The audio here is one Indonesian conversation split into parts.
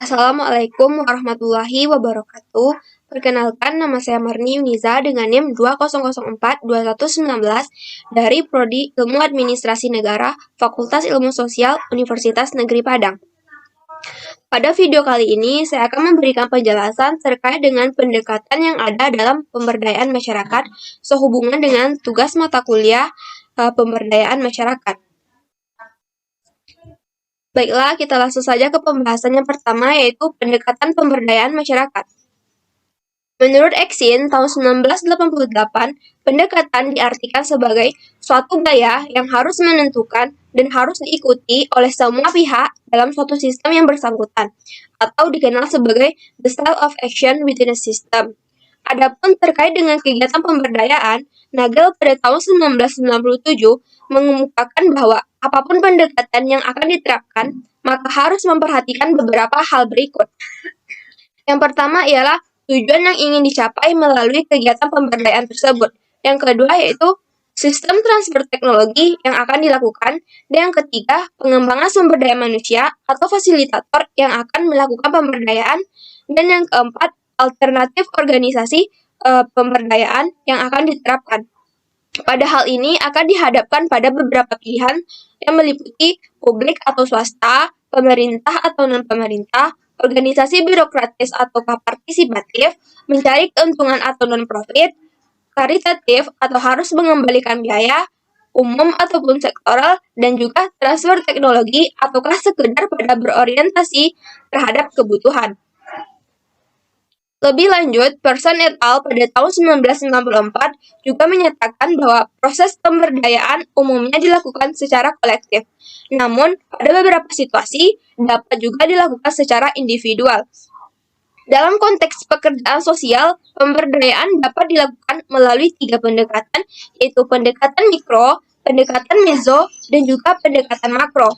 Assalamualaikum warahmatullahi wabarakatuh. Perkenalkan, nama saya Marni Yuniza dengan NIM 20042119 dari Prodi Ilmu Administrasi Negara, Fakultas Ilmu Sosial, Universitas Negeri Padang. Pada video kali ini, saya akan memberikan penjelasan terkait dengan pendekatan yang ada dalam pemberdayaan masyarakat sehubungan dengan tugas mata kuliah pemberdayaan masyarakat. Baiklah, kita langsung saja ke pembahasan yang pertama, yaitu pendekatan pemberdayaan masyarakat. Menurut Exin, tahun 1988, pendekatan diartikan sebagai suatu gaya yang harus menentukan dan harus diikuti oleh semua pihak dalam suatu sistem yang bersangkutan, atau dikenal sebagai the style of action within a system. Adapun terkait dengan kegiatan pemberdayaan, Nagel pada tahun 1997 mengemukakan bahwa apapun pendekatan yang akan diterapkan, maka harus memperhatikan beberapa hal berikut. Yang pertama ialah tujuan yang ingin dicapai melalui kegiatan pemberdayaan tersebut. Yang kedua yaitu sistem transfer teknologi yang akan dilakukan. Dan yang ketiga, pengembangan sumber daya manusia atau fasilitator yang akan melakukan pemberdayaan. Dan yang keempat, alternatif organisasi pemberdayaan yang akan diterapkan. Pada hal ini akan dihadapkan pada beberapa pilihan yang meliputi publik atau swasta, pemerintah atau non-pemerintah, organisasi birokratis ataukah partisipatif, mencari keuntungan atau non-profit, karitatif atau harus mengembalikan biaya, umum ataupun sektoral, dan juga transfer teknologi ataukah sekedar pada berorientasi terhadap kebutuhan. Lebih lanjut, Person et al. Pada tahun 1994 juga menyatakan bahwa proses pemberdayaan umumnya dilakukan secara kolektif. Namun, pada beberapa situasi dapat juga dilakukan secara individual. Dalam konteks pekerjaan sosial, pemberdayaan dapat dilakukan melalui 3 pendekatan, yaitu pendekatan mikro, pendekatan meso, dan juga pendekatan makro.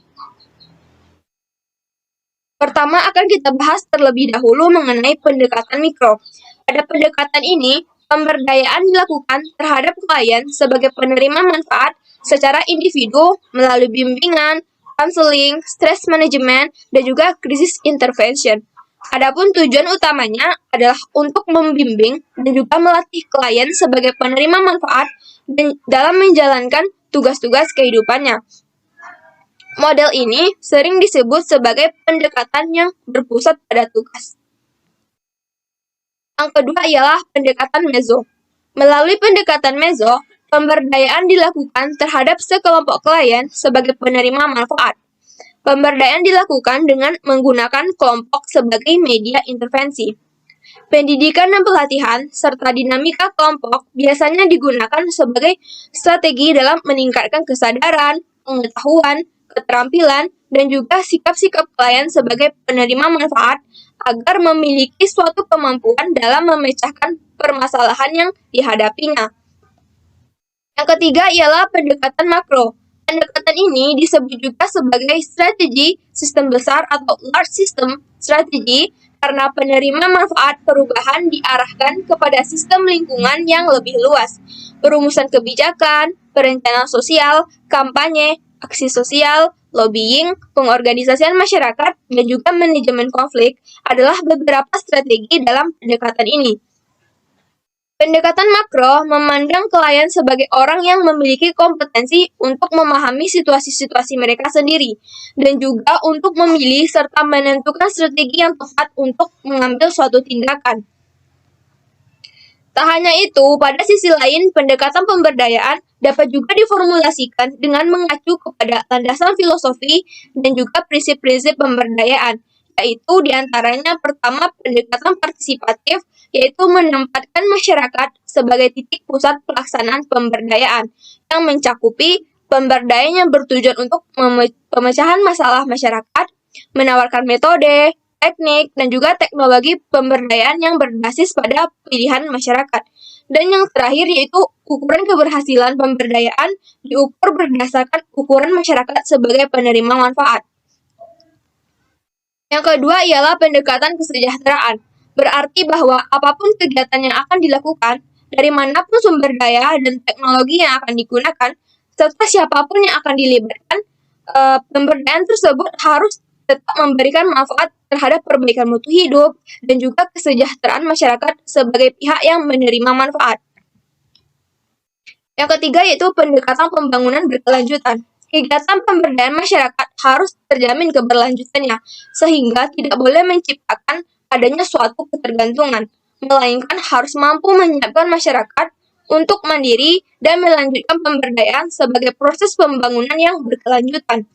Pertama akan kita bahas terlebih dahulu mengenai pendekatan mikro. Pada pendekatan ini, pemberdayaan dilakukan terhadap klien sebagai penerima manfaat secara individu melalui bimbingan, counseling, stress management, dan juga krisis intervention. Adapun tujuan utamanya adalah untuk membimbing dan juga melatih klien sebagai penerima manfaat dan dalam menjalankan tugas-tugas kehidupannya. Model ini sering disebut sebagai pendekatan yang berpusat pada tugas. Yang kedua ialah pendekatan meso. Melalui pendekatan meso, pemberdayaan dilakukan terhadap sekelompok klien sebagai penerima manfaat. Pemberdayaan dilakukan dengan menggunakan kelompok sebagai media intervensi. Pendidikan dan pelatihan serta dinamika kelompok biasanya digunakan sebagai strategi dalam meningkatkan kesadaran, pengetahuan, keterampilan, dan juga sikap-sikap klien sebagai penerima manfaat agar memiliki suatu kemampuan dalam memecahkan permasalahan yang dihadapinya. Yang ketiga ialah pendekatan makro. Pendekatan ini disebut juga sebagai strategi sistem besar atau large system strategy karena penerima manfaat perubahan diarahkan kepada sistem lingkungan yang lebih luas. Perumusan kebijakan, perencanaan sosial, kampanye, aksi sosial, lobbying, pengorganisasian masyarakat, dan juga manajemen konflik adalah beberapa strategi dalam pendekatan ini. Pendekatan makro memandang klien sebagai orang yang memiliki kompetensi untuk memahami situasi-situasi mereka sendiri, dan juga untuk memilih serta menentukan strategi yang tepat untuk mengambil suatu tindakan. Tak hanya itu, pada sisi lain, pendekatan pemberdayaan dapat juga diformulasikan dengan mengacu kepada landasan filosofi dan juga prinsip-prinsip pemberdayaan, yaitu diantaranya pertama pendekatan partisipatif, yaitu menempatkan masyarakat sebagai titik pusat pelaksanaan pemberdayaan, yang mencakupi pemberdayaan yang bertujuan untuk pemecahan masalah masyarakat, menawarkan metode, teknik, dan juga teknologi pemberdayaan yang berbasis pada pilihan masyarakat. Dan yang terakhir yaitu ukuran keberhasilan pemberdayaan diukur berdasarkan ukuran masyarakat sebagai penerima manfaat. Yang kedua ialah pendekatan kesejahteraan. Berarti bahwa apapun kegiatan yang akan dilakukan, dari manapun sumber daya dan teknologi yang akan digunakan, serta siapapun yang akan dilibatkan, pemberdayaan tersebut harus tetap memberikan manfaat terhadap perbaikan mutu hidup dan juga kesejahteraan masyarakat sebagai pihak yang menerima manfaat. Yang ketiga yaitu pendekatan pembangunan berkelanjutan. Kegiatan pemberdayaan masyarakat harus terjamin keberlanjutannya, sehingga tidak boleh menciptakan adanya suatu ketergantungan, melainkan harus mampu menyiapkan masyarakat untuk mandiri dan melanjutkan pemberdayaan sebagai proses pembangunan yang berkelanjutan.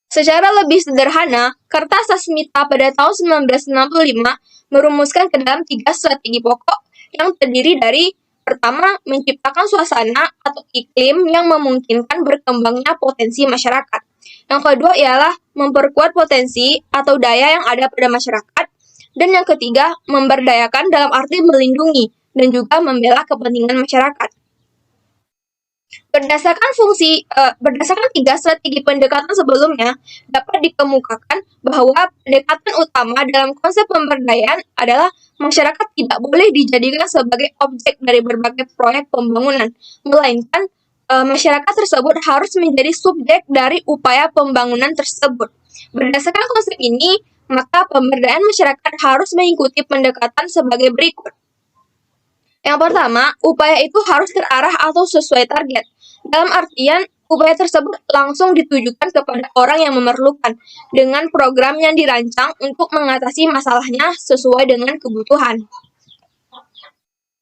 Secara lebih sederhana, Kartasasmita pada tahun 1965 merumuskan ke dalam 3 strategi pokok yang terdiri dari pertama, menciptakan suasana atau iklim yang memungkinkan berkembangnya potensi masyarakat. Yang kedua ialah memperkuat potensi atau daya yang ada pada masyarakat. Dan yang ketiga, memberdayakan dalam arti melindungi dan juga membela kepentingan masyarakat. Berdasarkan 3 strategi pendekatan sebelumnya, dapat dikemukakan bahwa pendekatan utama dalam konsep pemberdayaan adalah masyarakat tidak boleh dijadikan sebagai objek dari berbagai proyek pembangunan, melainkan masyarakat tersebut harus menjadi subjek dari upaya pembangunan tersebut. Berdasarkan konsep ini, maka pemberdayaan masyarakat harus mengikuti pendekatan sebagai berikut. Yang pertama, upaya itu harus terarah atau sesuai target. Dalam artian, upaya tersebut langsung ditujukan kepada orang yang memerlukan, dengan program yang dirancang untuk mengatasi masalahnya sesuai dengan kebutuhan.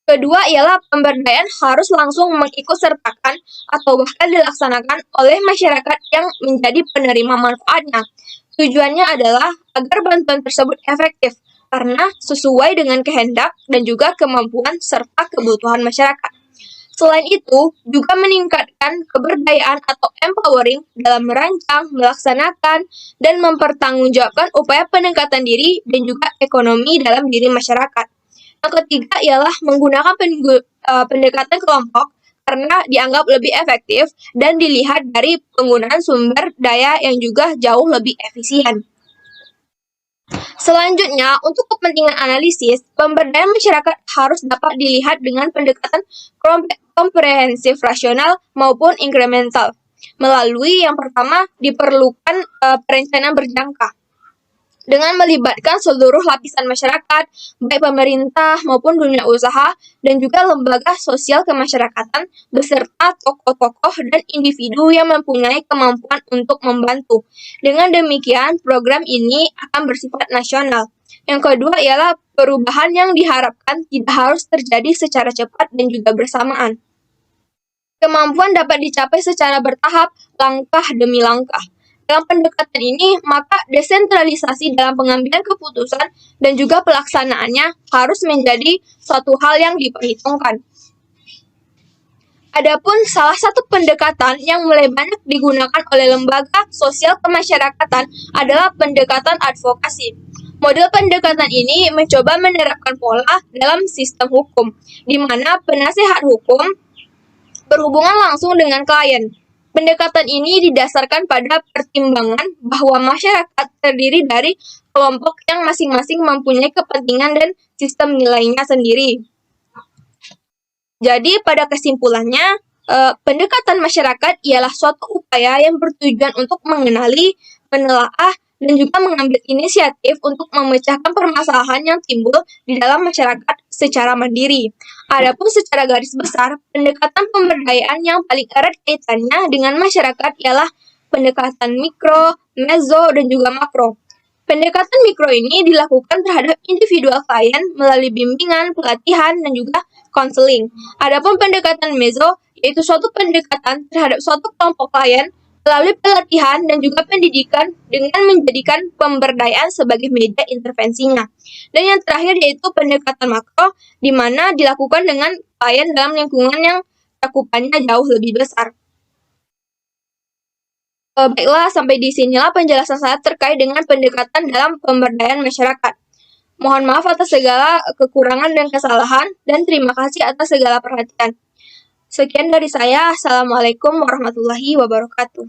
Kedua ialah pemberdayaan harus langsung mengikutsertakan atau bahkan dilaksanakan oleh masyarakat yang menjadi penerima manfaatnya. Tujuannya adalah agar bantuan tersebut efektif, karena sesuai dengan kehendak dan juga kemampuan serta kebutuhan masyarakat. Selain itu, juga meningkatkan keberdayaan atau empowering dalam merancang, melaksanakan, dan mempertanggungjawabkan upaya peningkatan diri dan juga ekonomi dalam diri masyarakat. Yang ketiga ialah menggunakan pendekatan kelompok karena dianggap lebih efektif dan dilihat dari penggunaan sumber daya yang juga jauh lebih efisien. Selanjutnya, untuk kepentingan analisis, pemberdayaan masyarakat harus dapat dilihat dengan pendekatan komprehensif rasional maupun inkremental. Melalui yang pertama, diperlukan perencanaan berjangka. Dengan melibatkan seluruh lapisan masyarakat, baik pemerintah maupun dunia usaha, dan juga lembaga sosial kemasyarakatan, beserta tokoh-tokoh dan individu yang mempunyai kemampuan untuk membantu. Dengan demikian, program ini akan bersifat nasional. Yang kedua ialah perubahan yang diharapkan tidak harus terjadi secara cepat dan juga bersamaan. Kemampuan dapat dicapai secara bertahap, langkah demi langkah. Dalam pendekatan ini, maka desentralisasi dalam pengambilan keputusan dan juga pelaksanaannya harus menjadi suatu hal yang diperhitungkan. Adapun salah satu pendekatan yang mulai banyak digunakan oleh lembaga sosial kemasyarakatan adalah pendekatan advokasi. Model pendekatan ini mencoba menerapkan pola dalam sistem hukum, di mana penasihat hukum berhubungan langsung dengan klien. Pendekatan ini didasarkan pada pertimbangan bahwa masyarakat terdiri dari kelompok yang masing-masing mempunyai kepentingan dan sistem nilainya sendiri. Jadi, pada kesimpulannya, pendekatan masyarakat ialah suatu upaya yang bertujuan untuk mengenali, menelaah, dan juga mengambil inisiatif untuk memecahkan permasalahan yang timbul di dalam masyarakat secara mandiri. Adapun secara garis besar, pendekatan pemberdayaan yang paling erat kaitannya dengan masyarakat ialah pendekatan mikro, meso, dan juga makro. Pendekatan mikro ini dilakukan terhadap individual klien melalui bimbingan, pelatihan, dan juga konseling. Adapun pendekatan meso yaitu suatu pendekatan terhadap suatu kelompok klien melalui pelatihan dan juga pendidikan dengan menjadikan pemberdayaan sebagai media intervensinya. Dan yang terakhir yaitu pendekatan makro, di mana dilakukan dengan klien dalam lingkungan yang cakupannya jauh lebih besar. Baiklah, sampai di sinilah penjelasan saya terkait dengan pendekatan dalam pemberdayaan masyarakat. Mohon maaf atas segala kekurangan dan kesalahan, dan terima kasih atas segala perhatian. Sekian dari saya. Assalamualaikum warahmatullahi wabarakatuh.